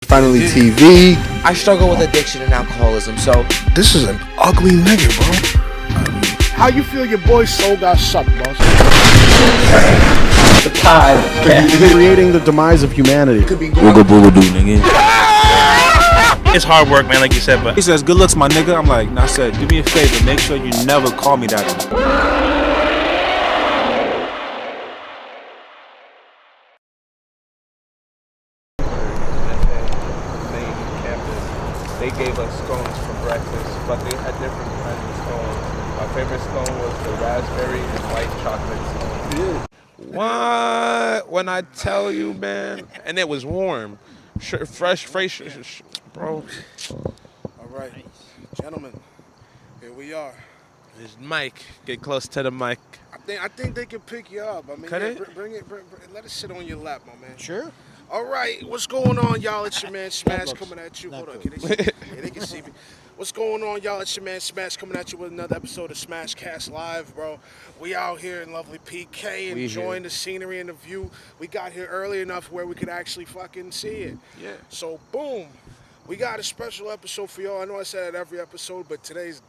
Finally TV. I struggle with addiction and alcoholism, so This is an ugly nigga, bro. How you feel your boy's soul got sucked, boss? the pod. Creating the demise of humanity. Wooga booga doo, nigga. It's hard work, man, like you said, but He says, good looks, my nigga. I'm like, nah, I said, do me a favor. Make sure you never call me that again. They gave us scones for breakfast, but they had different kinds of scones. My favorite scone was the raspberry and white chocolate scone. What? When I tell you, man, and it was warm, fresh, bro. All right, gentlemen, here we are. This Mike, get close to the mic. I think they can pick you up. I mean, Cut yeah, it? bring it, let it sit on your lap, my man. Sure. All right, what's going on, y'all? It's your man Smash coming at you. Hold on, can they see me? Yeah, they can see me. What's going on, y'all? It's your man Smash coming at you with another episode of Smash Cast Live, bro. We out here in lovely PK, enjoying the scenery and the view. We got here early enough where we could actually fucking see it. Yeah. So, boom, we got a special episode for y'all. I know I said it every episode, but today's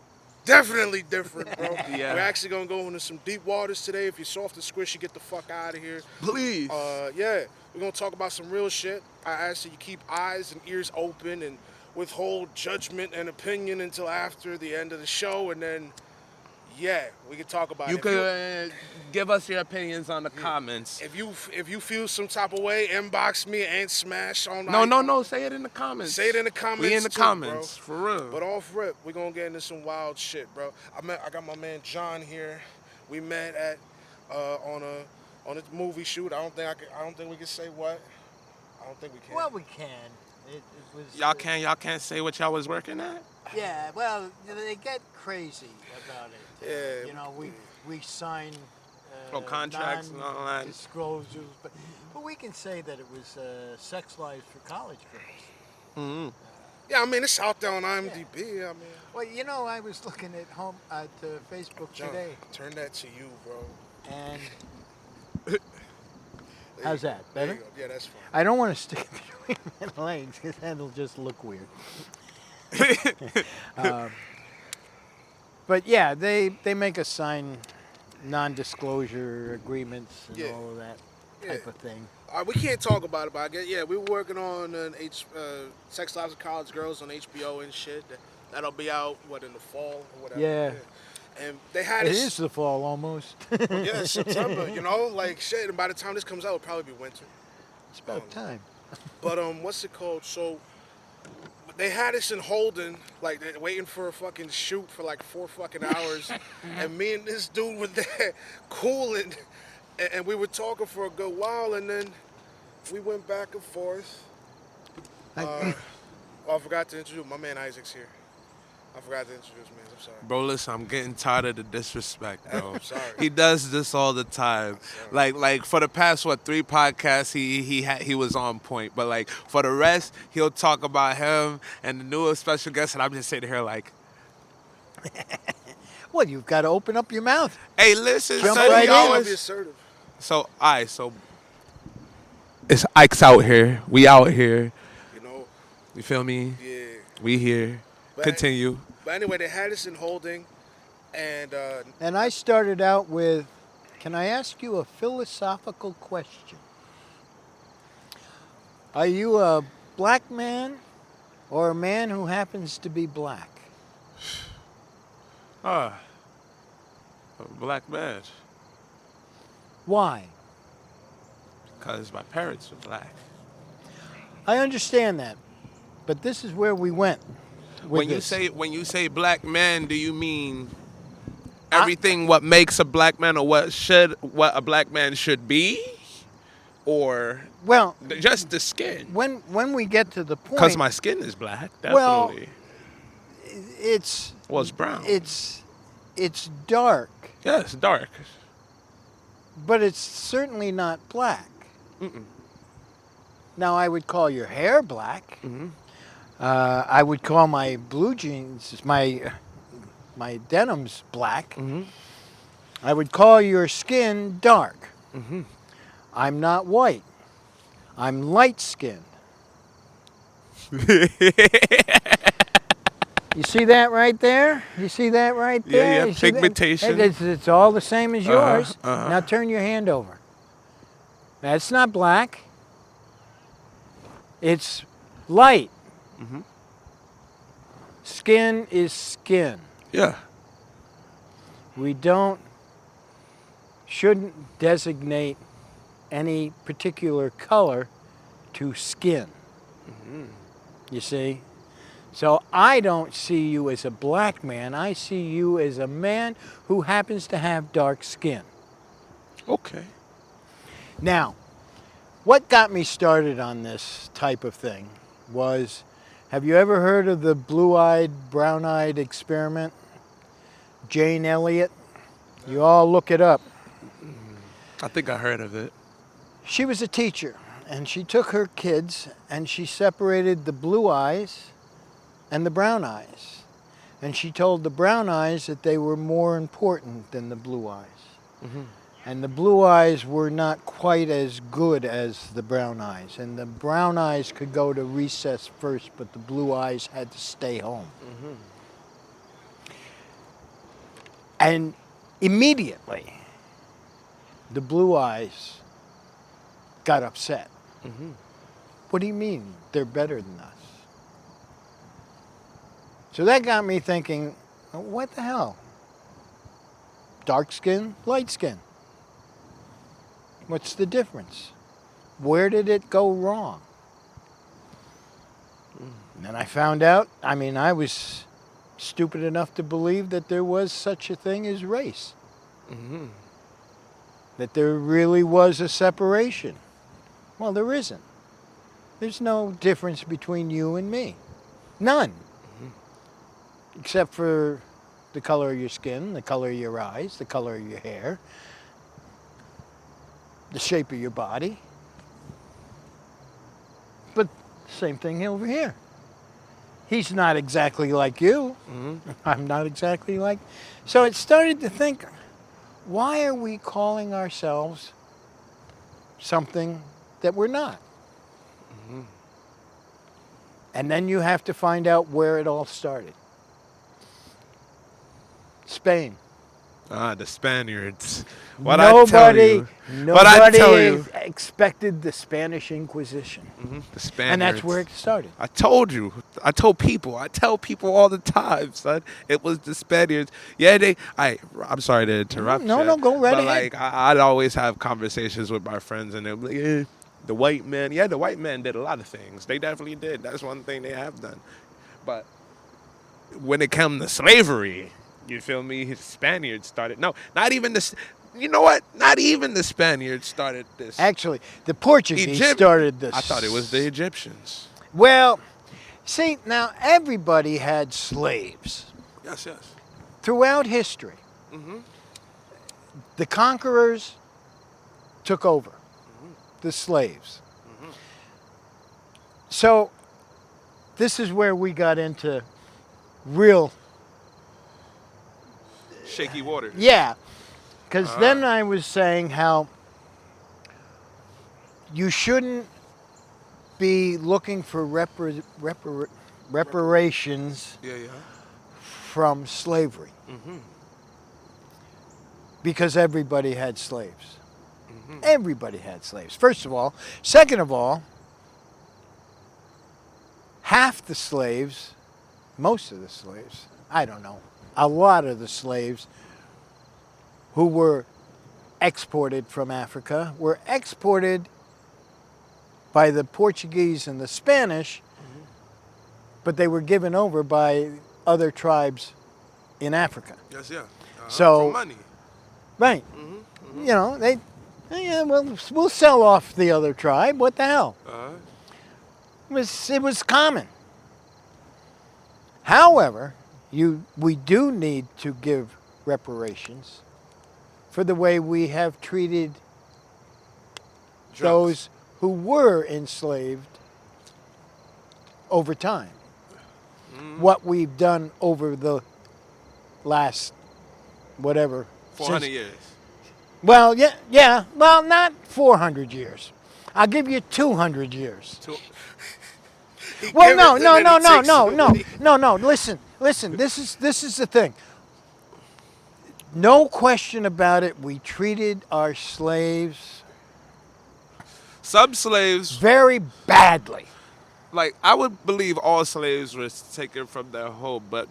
definitely different, bro. Yeah. We're actually gonna go into some deep waters today. If you're soft and squishy, get the fuck out of here. Please. Yeah, we're gonna talk about some real shit. I ask that you keep eyes and ears open and withhold judgment and opinion until after the end of the show, and then, yeah, we can talk about You it. could give us your opinions on the comments. If you feel some type of way, inbox me and Smash on. No, say it in the comments. Say it in the comments. We in the too, comments, bro. for real. But off rip, we're gonna get into some wild shit, bro. I got my man John here. We met at on a movie shoot. I don't think we can say what. I don't think we can. Well, we can. It was. Y'all can't say what y'all was working at? Yeah. Well, they get crazy about it. Yeah. You know, we sign. Contracts and all that. Disclosures, but we can say that it was sex lives for college girls. Mm-hmm. Yeah, I mean it's out there on IMDb. Yeah. I mean. Well, you know, I was looking at Facebook John, today, turn that to you, bro. and how's that? There Better? you go. Yeah, that's fine. I don't want to stick it between my legs because that'll just look weird. But yeah, they make us sign non-disclosure agreements and all of that type of thing. We can't talk about it, but I guess, yeah, we were working on Sex Lives of College Girls on HBO and shit. That'll be out, in the fall or whatever. Yeah. And they had It is the fall almost. Yeah, September, like shit. And by the time this comes out, it'll probably be winter. It's about time. But what's it called? So they had us in Holden, like they're waiting for a fucking shoot for like 4 fucking hours, and me and this dude were there cooling, and we were talking for a good while, and then we went back and forth. I forgot to introduce my man Isaac's here. I forgot to introduce me. I'm sorry. Bro, listen, I'm getting tired of the disrespect, bro. I'm sorry. He does this all the time. Like for the past 3 podcasts, he was on point. But like for the rest, he'll talk about him and the newest special guest, and I'm just sitting here like, Well, you've got to open up your mouth. hey, listen, Jump son, right he in. always- Be assertive. So it's Ike's out here. We out here. You know. You feel me? Yeah. We here. But- Continue. But anyway, they had us in Holding, and And I started out with, can I ask you a philosophical question? Are you a black man or a man who happens to be black? A black man. Why? Because my parents were black. I understand that, but this is where we went. with this. When you say black man, do you mean everything what makes a black man, or what a black man should be, or just the skin? When we get to the point, Because my skin is black, Well, definitely. it's Brown. It's dark, Yes, dark. but it's certainly not black. Now I would call your hair black. I would call my blue jeans, my denims black. I would call your skin dark. I'm not white. I'm light skinned. You see that right there? You see that right there? Yeah, You see that? pigmentation. It's all the same as yours. uh-huh. Now turn your hand over. That's not black. It's light. Mhm. Skin is skin. Yeah. We shouldn't designate any particular color to skin. You see? So I don't see you as a black man. I see you as a man who happens to have dark skin. Okay. Now, what got me started on this type of thing was, have you ever heard of the blue-eyed, brown-eyed experiment? Jane Elliott? You all look it up. I think I heard of it. She was a teacher, and she took her kids and she separated the blue eyes and the brown eyes. And she told the brown eyes that they were more important than the blue eyes. And the blue eyes were not quite as good as the brown eyes. And the brown eyes could go to recess first, but the blue eyes had to stay home. And immediately, the blue eyes got upset. What do you mean they're better than us? So that got me thinking, what the hell? Dark skin, light skin. What's the difference? Where did it go wrong? And then I found out, I was stupid enough to believe that there was such a thing as race. That there really was a separation. Well, there isn't. There's no difference between you and me. None. Except for the color of your skin, the color of your eyes, the color of your hair, the shape of your body. But same thing over here. He's not exactly like you. I'm not exactly like. So it started to think, why are we calling ourselves something that we're not? And then you have to find out where it all started. Spain. The Spaniards. Nobody expected the Spanish Inquisition. The Spaniards. And that's where it started. I told you. I tell people all the time, son. It was the Spaniards. Yeah, I'm sorry to interrupt. No, go right but ahead. I'd always have conversations with my friends, and they'd be like, the white man. Yeah, the white man did a lot of things. They definitely did. That's one thing they have done. But when it came to slavery, you feel me? The Spaniards started. No, not even the. You know what? Not even the Spaniards started this. Actually, the Portuguese started this. I thought it was the Egyptians. Well, see, now everybody had slaves. Yes. Throughout history, the conquerors took over the slaves. So this is where we got into real shaky water. Yeah, because then I was saying how you shouldn't be looking for reparations from slavery. Because everybody had slaves. Everybody had slaves, first of all. Second of all, half the slaves, most of the slaves, I don't know, a lot of the slaves who were exported from Africa were exported by the Portuguese and the Spanish, but they were given over by other tribes in Africa. Yes. So, for money. Right. You know, we'll sell off the other tribe. What the hell? It was common. However, we do need to give reparations for the way we have treated those who were enslaved over time. What we've done over the last, whatever. 400 years. Well, yeah. Well, not 400 years. I'll give you 200 years. Well, give no, it no, and no, then he no, takes no, it no, away. no. Listen. This is the thing. No question about it. We treated our slaves Some slaves, very badly. like I would believe all slaves were taken from their home, but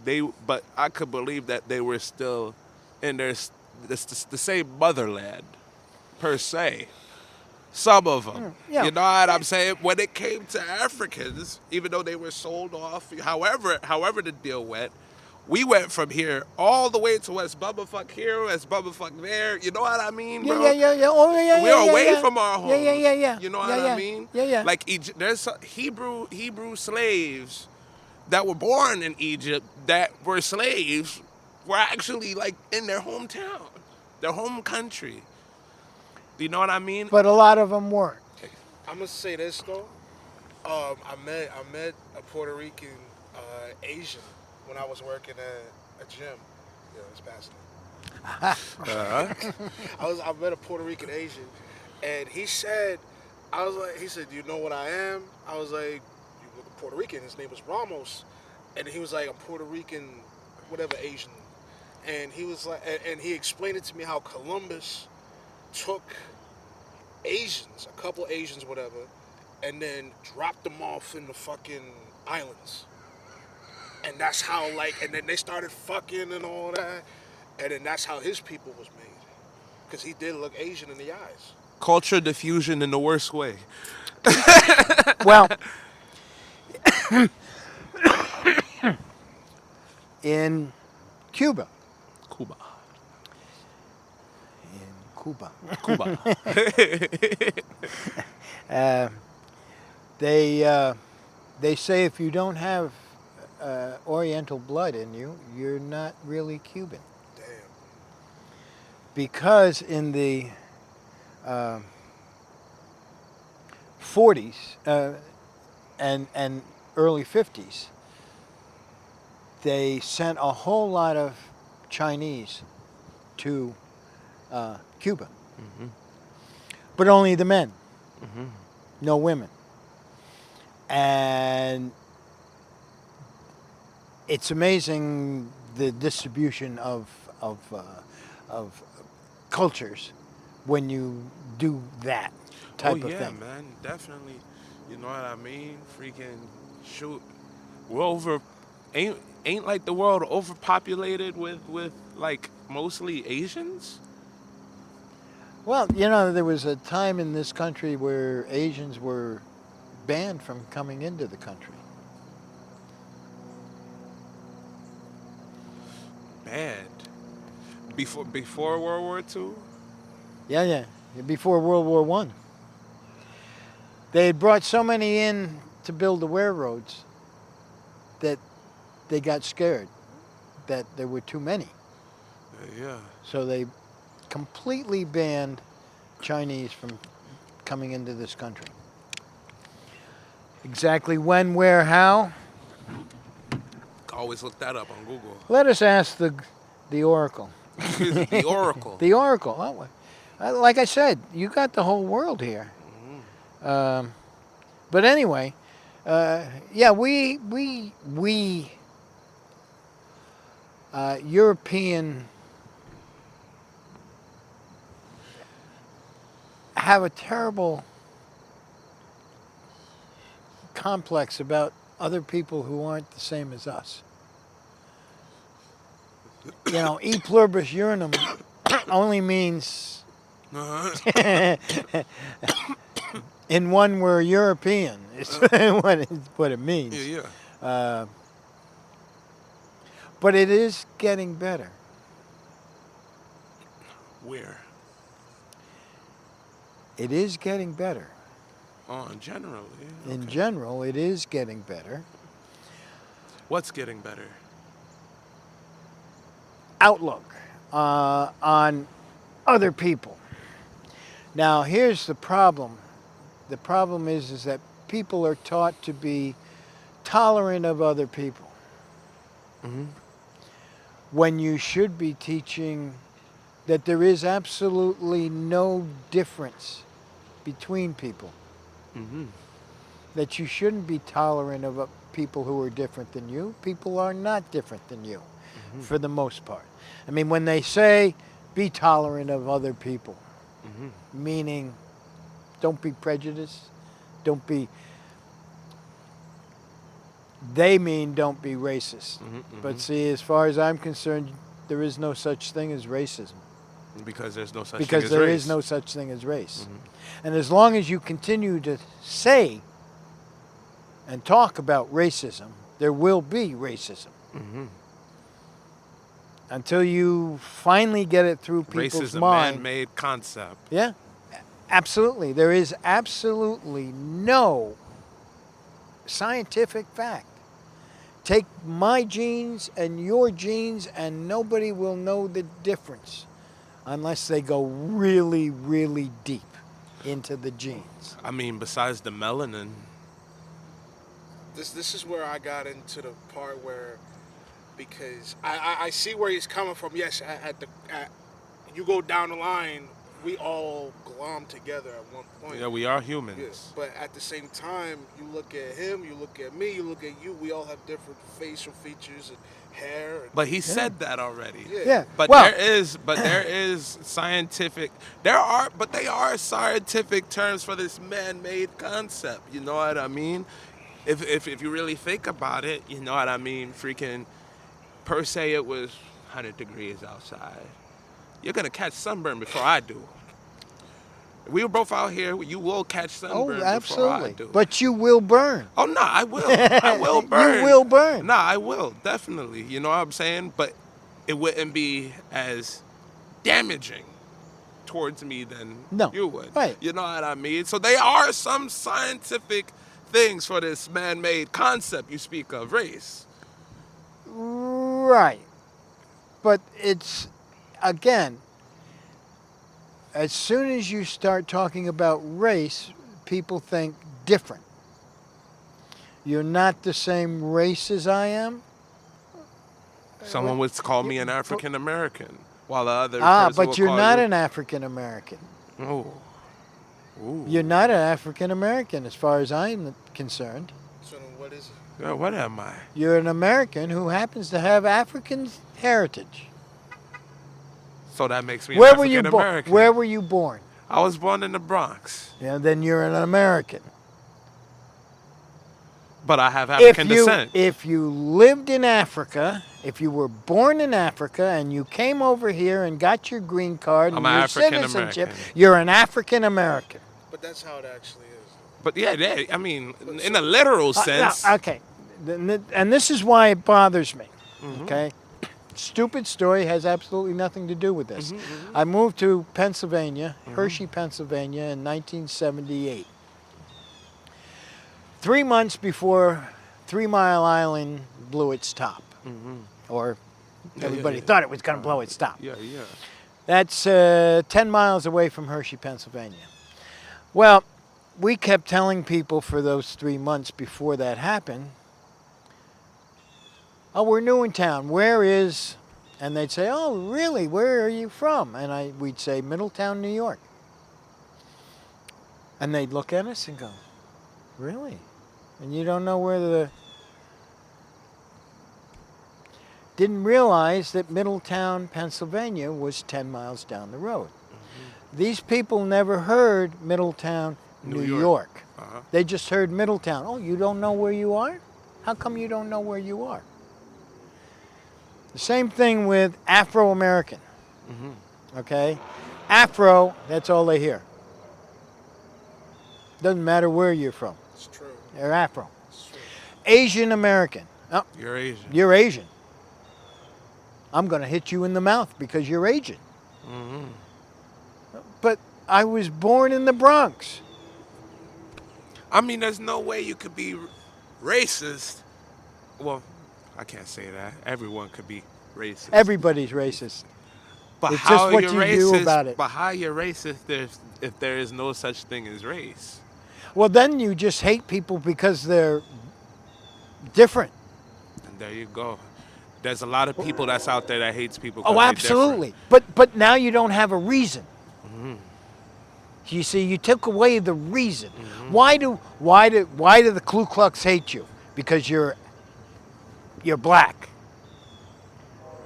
I could believe that they were still in the same motherland per se. Some of them, Yeah. you know what I'm saying. When it came to Africans, even though they were sold off, however the deal went, we went from here all the way to West Bummerfuck here, West Bummerfuck there. You know what I mean, Yeah, bro? yeah, yeah, yeah. Oh, yeah, yeah, We're yeah, away yeah. from our homes. Yeah. You know Yeah, what yeah. I mean? Yeah, yeah. Like there's Hebrew slaves that were born in Egypt that were slaves were actually like in their hometown, their home country. You know what I mean? But a lot of them weren't. I'm gonna say this though. I met a Puerto Rican Asian when I was working at a gym. Yeah, it's past I met a Puerto Rican Asian, and he said, he said, "Do you know what I am?" I was like, "You look Puerto Rican." His name was Ramos, and he was like, "I'm Puerto Rican, whatever Asian," and he was like, and he explained it to me how Columbus took Asians, a couple Asians, whatever, and then dropped them off in the fucking islands. And that's how, and then they started fucking and all that. And then that's how his people was made. Because he did look Asian in the eyes. Culture diffusion in the worst way. Well, in Cuba. Cuba. They say if you don't have Oriental blood in you, you're not really Cuban. Damn. Because in the 40s and early 50s, they sent a whole lot of Chinese to Cuba. Mm-hmm. But only the men, Mm-hmm. no women. And it's amazing the distribution of cultures when you do that type of thing. Man, definitely. You know what I mean? Freaking shoot. We're over. Ain't like the world overpopulated with like mostly Asians? Well, you know, there was a time in this country where Asians were banned from coming into the country. Bad. Before World War II? Yeah. Before World War One. They had brought so many in to build the railroads that they got scared that there were too many. Yeah. So they completely banned Chinese from coming into this country. Exactly when, where, how? Always look that up on Google. Let us ask the Oracle. The Oracle. The Oracle. Well, like I said, you got the whole world here. But anyway, yeah, we European have a terrible complex about other people who aren't the same as us. You know, e pluribus unum only means in one we're European. It's what it means. Yeah. But it is getting better. Where? It is getting better. Oh, in general. Yeah. In general, it is getting better. What's getting better? Outlook on other people. Now, here's the problem. The problem is that people are taught to be tolerant of other people. Mm-hmm. When you should be teaching that there is absolutely no difference between people. Mm-hmm. that you shouldn't be tolerant of people who are different than you. People are not different than you, for the most part. I mean, when they say be tolerant of other people, meaning don't be prejudiced, don't be. They mean don't be racist. But see, as far as I'm concerned, there is no such thing as racism. Because there's no such thing Because as there race. is no such thing as race. And as long as you continue to say and talk about racism, there will be racism. Until you finally get it through Race people's is a mind. man-made concept. Yeah, absolutely. There is absolutely no scientific fact. Take my genes and your genes, and nobody will know the difference unless they go really, really deep into the genes. I mean, besides the melanin. This is where I got into the part where, because I see where he's coming from. Yes, you go down the line, we all glom together at one point. Yeah, we are humans. Yes, but at the same time, you look at him, you look at me, you look at you. We all have different facial features and hair. And, But he said that already. Yeah. But Well- there is scientific. They are scientific terms for this man-made concept. You know what I mean? If you really think about it, you know what I mean. Freaking, per se, it was 100 degrees outside. You're gonna catch sunburn before I do. If we were both out here, you will catch sunburn before I absolutely. do. But you will burn. Oh no, I will. I will burn. You will burn. No, I will, definitely. You know what I'm saying? But it wouldn't be as damaging towards me than No, you would. right. You know what I mean? So there are some scientific things for this man-made concept you speak of, race. Right. But it's, again, as soon as you start talking about race, people think different. You're not the same race as I am. Someone would call me an African American, while the other person But would you're call not you. an African American. Oh. Ooh. You're not an African American as far as I'm concerned. so then what is it? Yeah, what am I? You're an American who happens to have African heritage. So that makes me Where an were you African born? American. Where were you born? I was born in the Bronx, Yeah, then you're an American. but I have African descent. If you lived in Africa, if you were born in Africa and you came over here and got your green card and I'm an your African citizenship, American. you're an African American. But that's how it actually is. But yeah, I mean, in a literal sense. Okay, and this is why it bothers me. Mm-hmm. Okay, stupid story has absolutely nothing to do with this. I moved to Pennsylvania, Hershey, Pennsylvania, in 1978. 3 months before 3 Mile Island blew its top, or everybody thought it was going to blow its top. Yeah. That's 10 miles away from Hershey, Pennsylvania. Well, we kept telling people for those 3 months before that happened, oh, we're new in town. Where is, and they'd say, oh, really, where are you from? And we'd say, Middletown, New York. And they'd look at us and go, really? And you don't know where didn't realize that Middletown, Pennsylvania was 10 miles down the road. These people never heard Middletown, New York. They just heard Middletown. Oh, you don't know where you are? How come you don't know where you are? The same thing with Afro-American. Okay? Afro, that's all they hear. Doesn't matter where you're from. It's true. They're Afro. It's true. Asian American. Oh, You're Asian. you're Asian. I'm going to hit you in the mouth because you're Asian. But I was born in the Bronx. I mean, there's no way you could be racist. Well, I can't say that. Everyone could be racist. Everybody's racist. But it's how just what you're you racist, do about it. But how you're racist if there is no such thing as race? Well, then you just hate people because they're different. And there you go. There's a lot of people that's out there that hates people. 'cause Oh, they're absolutely. different. But now you don't have a reason. You see, you took away the reason. Why do the Ku Klux hate you? Because you're black.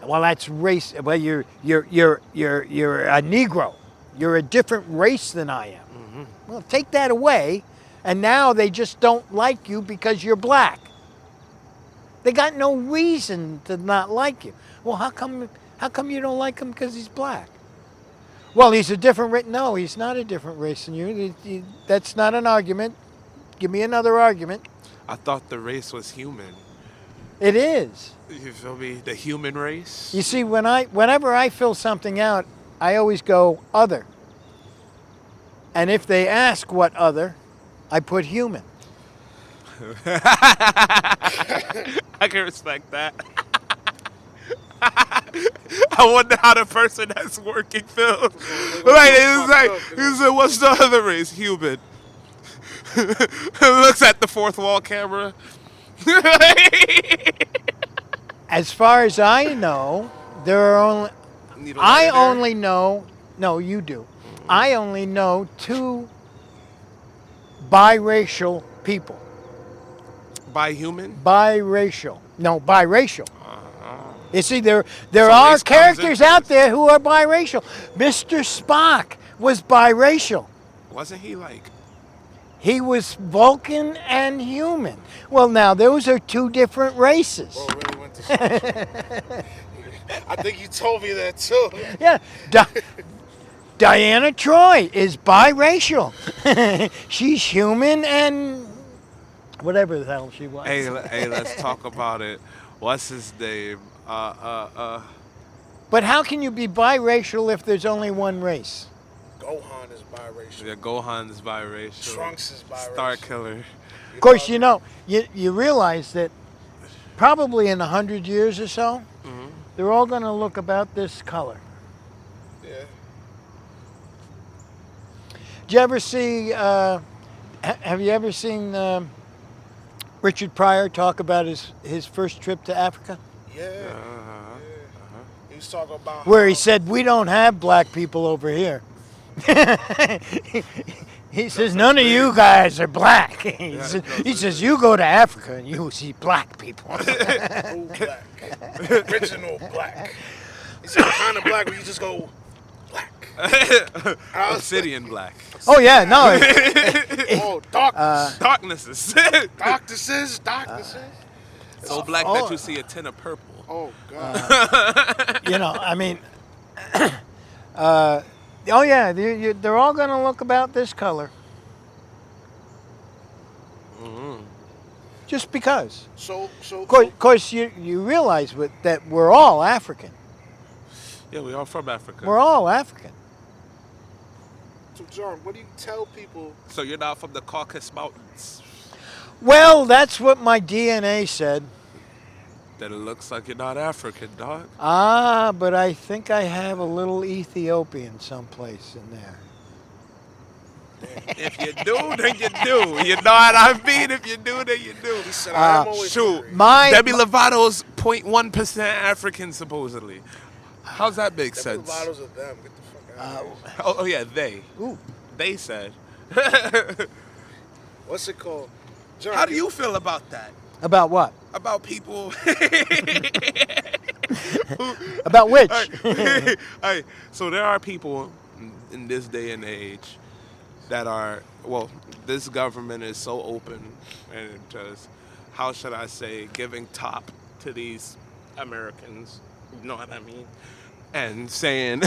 Well, that's race. Well, you're a Negro. You're a different race than I am. Well, take that away, and now they just don't like you because you're black. They got no reason to not like you. Well, how come you don't like him because he's black? Well, he's a different race. No, he's not a different race than you. That's not an argument. Give me another argument. I thought the race was human. It is. You feel me? The human race. You see, whenever I fill something out, I always go other. And if they ask what other, I put human. I can respect that. I wonder how the person that's working feels. He said, what's the other race? Human. Looks at the fourth wall camera. As far as I know, there are only... I only know... No, you do. I only know 2 biracial people. Bi-human? Biracial. No, biracial. You see, there So are race comes characters into out this. there who are biracial. Mr. Spock was biracial. Wasn't he like... He was Vulcan and human. Well, now, those are 2 different races. Bro really went to school. I think you told me that too. Yeah. Diana Troy is biracial. She's human and whatever the hell she was. Hey, let's talk about it. What's his name? But how can you be biracial if there's only one race? Gohan is biracial. Yeah, Gohan's biracial. Trunks is biracial. Star Killer. Of course, you realize that probably in 100 years or so, they're all going to look about this color. Yeah. Did you ever see, have you ever seen Richard Pryor talk about his first trip to Africa? Yeah. He was talking about Where he said, we don't have black people over here. He says, none of you guys are black. He says, you go to Africa and you see black people. True black. Original black. He said, kind of black where you just go black. Obsidian black. Oh, yeah, no. Oh, darkness. Darknesses. Darknesses. So black that you see a tin of purple. Oh, God. I mean, oh, yeah, they're all going to look about this color. Just because. So Of course, you realize that we're all African. Yeah, we are from Africa. We're all African. So, John, what do you tell people? So you're not from the Caucasus Mountains? Well, that's what my DNA said. Then it looks like you're not African, dog. But I think I have a little Ethiopian someplace in there. If you do, then you do. You know what I mean? If you do, then you do. He said, I'm always Shoot. hungry. Demi Lovato's 0.1% African, supposedly. How's that make Them sense? bottles of them. Get the fuck out of here. Oh, yeah, they. Ooh. They said. What's it called? John, How do you feel about that? About what? About people. About which? Hey, so there are people in this day and age that are, well, this government is so open and just, how should I say, giving top to these Americans, you know what I mean? And saying,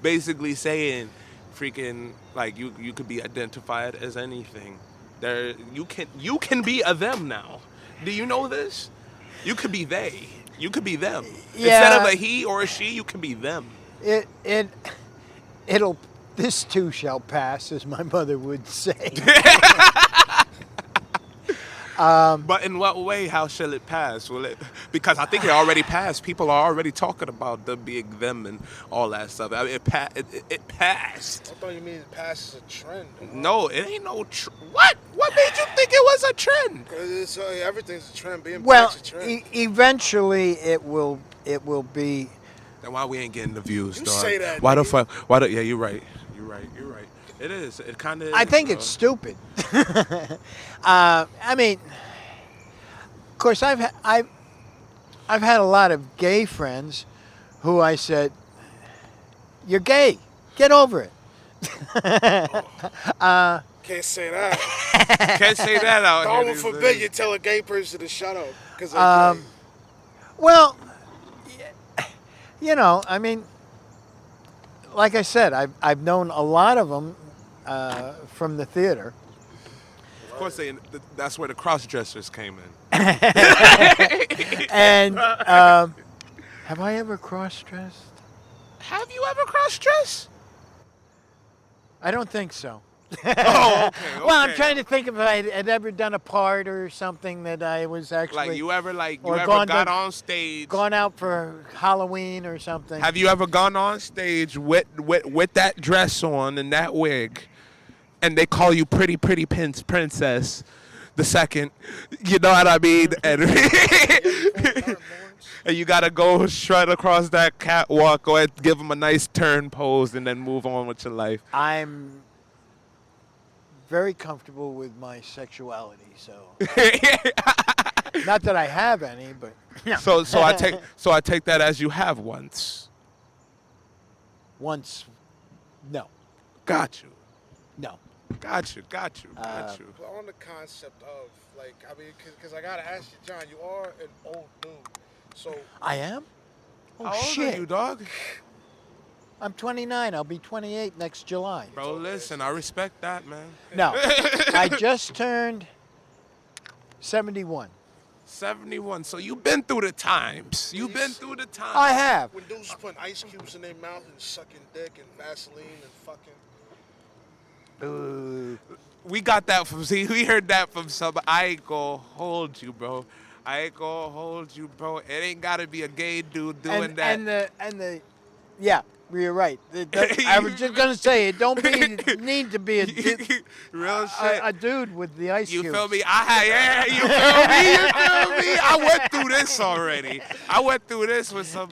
basically saying, freaking, like, you could be identified as anything. You can be a them now. Do you know this? You could be they. You could be them. Yeah. Instead of a he or a she, you can be them. This too shall pass, as my mother would say. But in what way? How shall it pass? Will it? Because I think it already passed. People are already talking about them being them and all that stuff. I mean, it passed. I thought you mean it passes a trend. No, it ain't no. What? What made you think it was a trend? Because everything's a trend. Being Well, black's a trend. eventually it will be. Then why we ain't getting the views, You dog? say that, Why the nigga. fuck? Why the? Yeah, you're right. You're right. It is. It kind of. I think it's stupid. I mean, of course, I've had a lot of gay friends who I said, "You're gay. Get over it." Can't say that. Can't say that out God here. would these forbid days. you tell a gay person to shut up because they're gay. Well, I mean, like I said, I've known a lot of them from the theater. Of course, that's where the cross dressers came in. And have I ever cross-dressed? Have you ever cross dressed? I don't think so. Oh, okay. Well, I'm trying to think if I had ever done a part or something that I was actually Like you ever or got gone on stage? gone out for Halloween or something. Have you ever gone on stage with that dress on and that wig, and they call you pretty princess, the second? You know what I mean? And you gotta go strut across that catwalk, go ahead, give them a nice turn pose, and then move on with your life. I'm very comfortable with my sexuality, so not that I have any, but So I take that as you have once. once, no, Got you. no. Got you. But on the concept of, like, I mean, because I got to ask you, John, you are an old dude. So, I am. Oh How old shit! are you, dog? I'm 29. I'll be 28 next July. Bro, listen, I respect that, man. No, I just turned 71. 71. So you've been through the times. You've been through the times. I have. when dudes putting ice cubes in their mouth and sucking dick and Vaseline and fucking. We got that from, we heard that from some, I ain't gonna hold you, bro. It ain't gotta be a gay dude doing that. Yeah, you're right. I was just gonna say it. Don't need to be Real shit. a dude with the ice You cubes. feel me? You feel me? I went through this already. I went through this with some.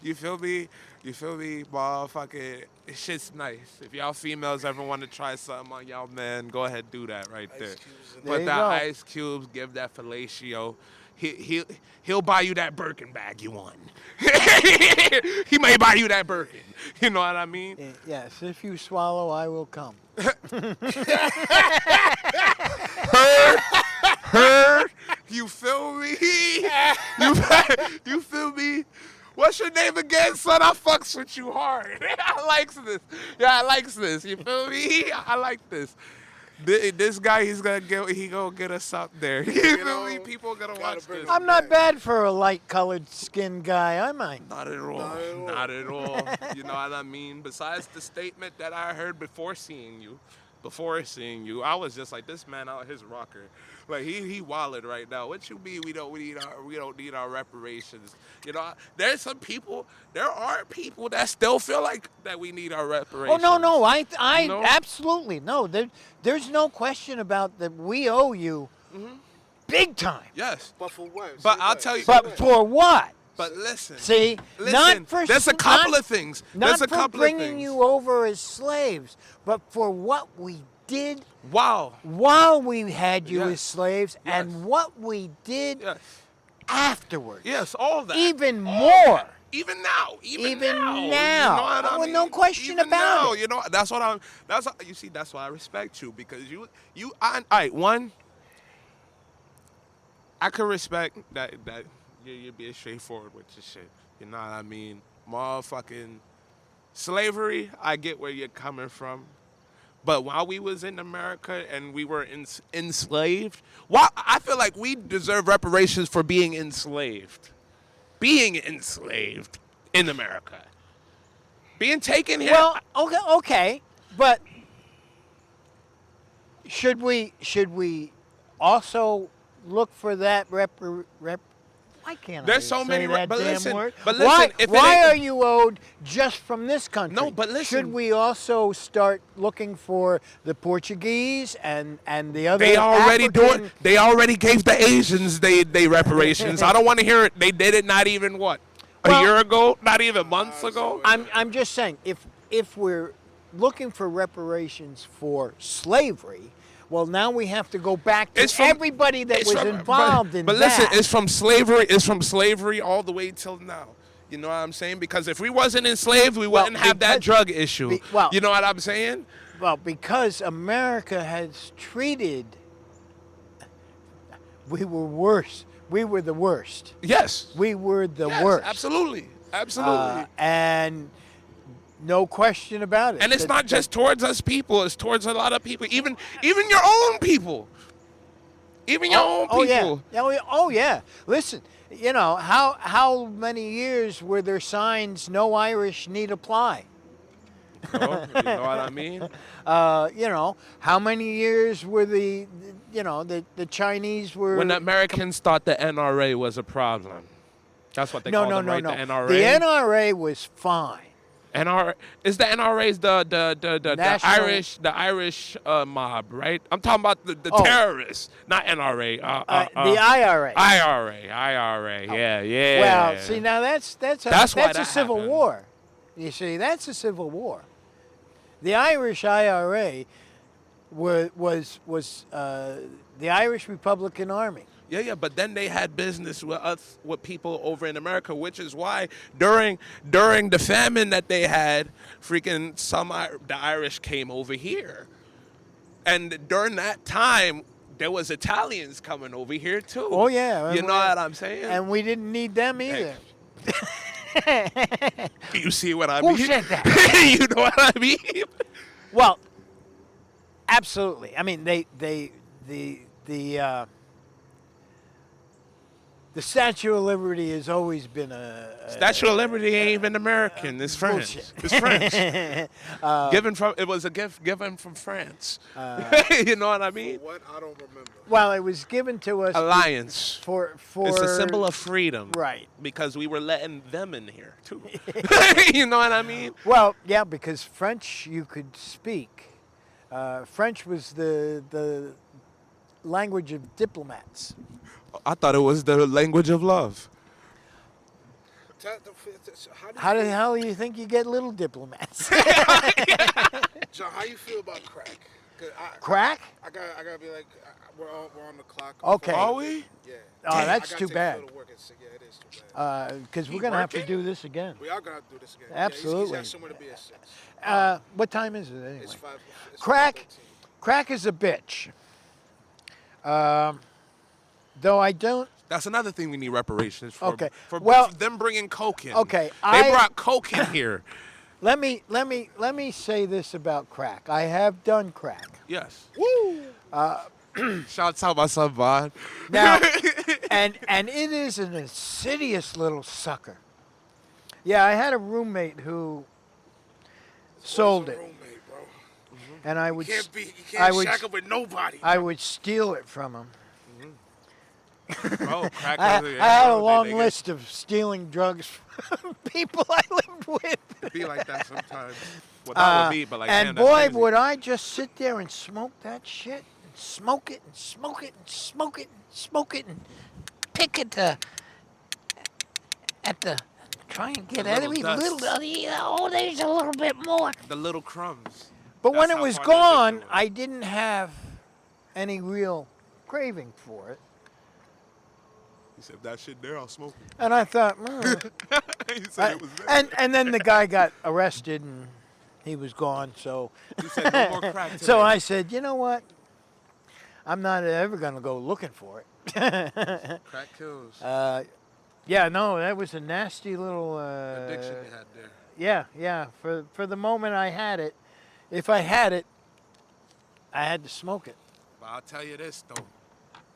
You feel me? Motherfucker, shit's nice. If y'all females ever want to try something on y'all men, go ahead, do that right there. Put that ice cubes, give that fellatio. He'll buy you that Birkin bag you want. He may buy you that Birkin. You know what I mean? Yes, if you swallow, I will come. Heard. You feel me? You feel me? What's your name again, son? I fucks with you hard. I likes this. Yeah, I likes this. You feel me? I like this. This guy, he gonna get us up there. You feel me? People gonna watch this. I'm not bad for a light-colored skinned guy, am I? Not at all. Not at all. You know what I mean? Besides the statement that I heard before seeing you, I was just like, this man out his rocker. Like he wilded right now. What you mean we don't need our reparations? You know, there are people that still feel like that we need our reparations. Oh no, I No? absolutely no. There's no question about that. We owe you big time. Yes. But for what? But I'll tell you. But for what? But listen. See, not for there's a couple of things. Not There's a for couple bringing of things. you over as slaves, but for what we did Wow. while we had you Yes. as slaves and what we did Yes. afterwards. Yes. All that. Even more. Even now. Even now. now. You know what I Well, mean? no question Even about now, it. You know, that's why I respect you, because all right, one, I could respect that you're being straightforward with your shit. You know what I mean? Motherfucking slavery, I get where you're coming from. But while we was in America and we were enslaved, I feel like we deserve reparations for being enslaved. Being enslaved in America. Being taken here. Well, okay, but should we also look for that why can't There's I so say many that but damn listen, word? but listen, why if it why ain't- are you owed just from this country? No, but listen. Should we also start looking for the Portuguese and the other They already African? They already gave the Asians they reparations. I don't want to hear it. They did it not even a Well- year ago, not even months ago. I'm just saying if we're looking for reparations for slavery. Well, now we have to go back to everybody that was involved in that. But listen, it's from slavery. It's from slavery all the way till now. You know what I'm saying? Because if we wasn't enslaved, we wouldn't have that drug issue. You know what I'm saying? Well, because America has treated, we were worse. We were the worst. Yes. We were the worst. Absolutely. Absolutely. And no question about it. And it's not just towards us people. It's towards a lot of people. Even your own people. Even your own people. Oh, yeah. Listen, you know, how many years were there signs, no Irish need apply? You know what I mean? You know, how many years were the Chinese were... When the Americans thought the NRA was a problem. That's what they called them, right? The NRA? The NRA was fine. Is the NRA's the Irish mob, right? I'm talking about the terrorists, not NRA. The IRA. IRA. Yeah. Well, see, now that's a civil happened. war. You see, that's a civil war. The Irish IRA was the Irish Republican Army. Yeah, but then they had business with people over in America, which is why during the famine that they had, freaking the Irish came over here. And during that time, there was Italians coming over here too. Oh, yeah. You know what I'm saying? And we didn't need them either. You see what I mean? Who said that? You know what I mean? Well, absolutely. I mean, the Statue of Liberty has always been Statue of Liberty ain't even American. It's French. Bullshit. It's French. It was a gift given from France. You know what I mean? What? I don't remember. Well, it was given to us Alliance. for It's a symbol of freedom. Right. Because we were letting them in here, too. You know what I mean? Well, yeah, because French you could speak. French was the language of diplomats. I thought it was the language of love. How the hell do you think you get little diplomats? John, how you feel about crack? Crack? I gotta be like, we're on the clock. Okay. Are we? Yeah. Oh, that's too bad. Yeah, it is too bad. Because we're going to have to do this again. We are gonna do this again. Absolutely. Yeah, he's got somewhere to be at 6. What time is it anyway? It's 5. Crack is a bitch. Though I don't. That's another thing we need reparations for. Okay. For Well, them bringing coke in. Okay. They brought coke in here. Let me say this about crack. I have done crack. Yes. Woo! Shouts out my son, Vaughn. Now, and it is an insidious little sucker. Yeah, I had a roommate who sold it, Roommate, bro. and I would You can't shack up with nobody. I would steal it from him. Bro, crack I doesn't- had a they long get- list of stealing drugs from people I lived with. It be like that sometimes. Well, not with me, but like, And damn, that's boy, crazy. would I just sit there and smoke that shit, and smoke it, and smoke it, and smoke it, and smoke it, and pick at the try and get The every little little. dust. Oh, there's a little bit more. The little crumbs. But when That's it how was far the gone, addiction was. I didn't have any real craving for it, He said, that shit there, I'll smoke it. and I thought, He said it was there. and then the guy got arrested and he was gone. So He said, no more crack today. so I said, you know what? I'm not ever gonna go looking for it. Crack kills. Yeah, no, that was a nasty little Addiction you had there. Yeah. For the moment I had it, if I had it, I had to smoke it. But I'll tell you this, though.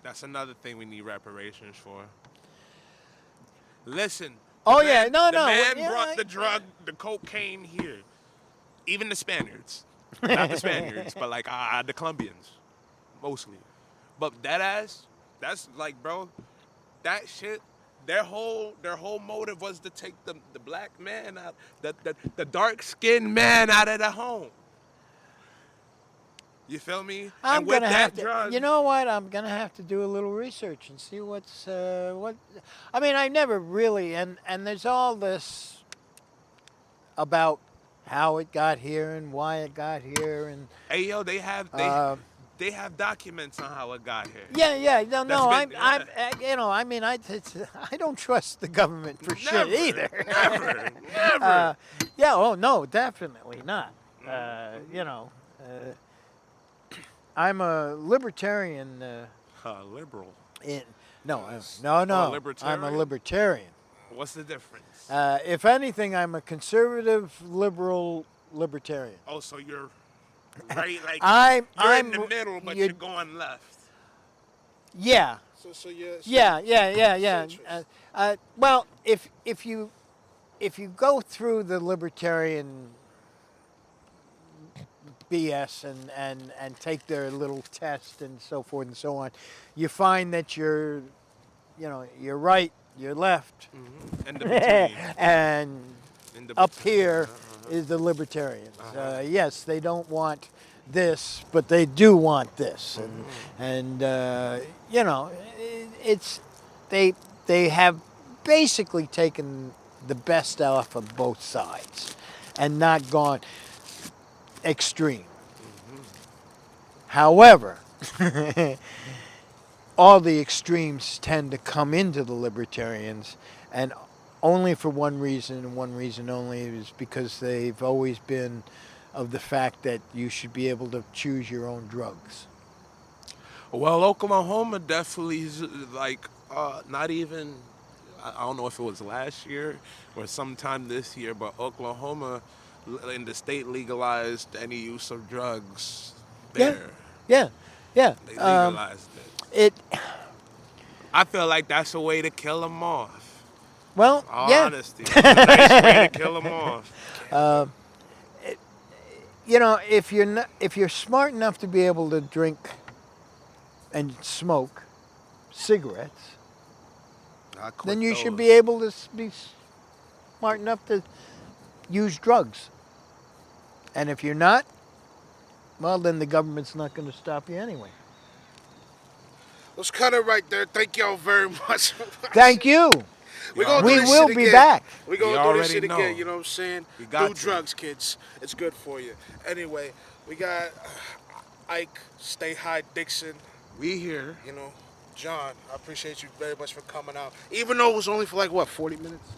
That's another thing we need reparations for. Listen. Oh, the man- no. The man Yeah, brought the drug, the cocaine here. Even the Spaniards. Not the Spaniards, but like the Colombians. Mostly. But that's like, bro, that shit, their whole motive was to take the black man out, the dark-skinned man out of the home. You feel me? I'm and with gonna that have to. drug, You know what? I'm gonna have to do a little research and see what's what. I mean, I never really and there's all this about how it got here and why it got here and Hey, yo, they have documents on how it got here. yeah. No, That's been- I don't trust the government for shit either. Never, never. Yeah. Oh no, definitely not. I'm a libertarian. Liberal. No. Oh, I'm a libertarian? libertarian. What's the difference? If anything, I'm a conservative, liberal, libertarian. Oh, so you're right, like I'm in the middle, but you're going left. Yeah. So you're Yeah. centrist. Well, if you go through the libertarian BS and take their little test and so forth and so on, you find that you're right, you're left, And the between. and In the up between. here is the libertarians. Yes, they don't want this, but they do want this, and it's they have basically taken the best off of both sides, and not gone extreme. However, all the extremes tend to come into the libertarians, and only for one reason, and one reason only, is because they've always been of the fact that you should be able to choose your own drugs. Well, Oklahoma definitely is like not even. I don't know if it was last year or sometime this year, but Oklahoma in the state legalized any use of drugs there. Yeah. They legalized it. It I feel like that's a way to kill them off. well, All yeah. honesty, it's a nice way to kill them off. If you're smart enough to be able to drink and smoke cigarettes, then you should be able to be smart enough to use drugs. And if you're not, well, then the government's not going to stop you anyway. Let's cut it right there. Thank y'all very much. Thank you. We will be back. We're going You to do this already shit know. again, you know what I'm saying? You got Do to. drugs, kids. It's good for you. Anyway, we got Ike, Stay High Dixon, We here. you know, John. I appreciate you very much for coming out. Even though it was only for like, what, 40 minutes?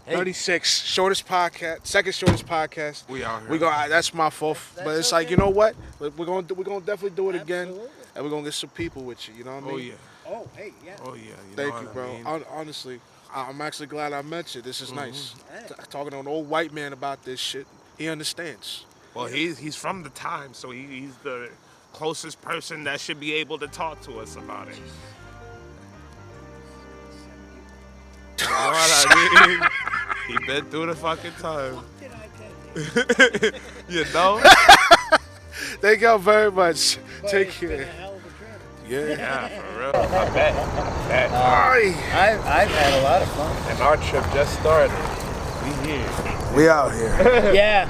36, shortest podcast, second shortest podcast. We out here. We go. That's my fault, but it's like, you know what? We're gonna definitely do it again, and we're gonna get some people with you. You know what I mean? Oh yeah. Oh, hey, yeah. Oh yeah. Thank know you, what bro. I mean? Honestly, I'm actually glad I met you. This is nice. Talking to an old white man about this shit, he understands. Well, he's from the time, so he's the closest person that should be able to talk to us about it. You know what I mean? He been through the fucking time. You know? Thank y'all very much. Take care. Yeah. Yeah, for real. I bet. I've had a lot of fun. And our trip just started. We here. We out here. Yeah.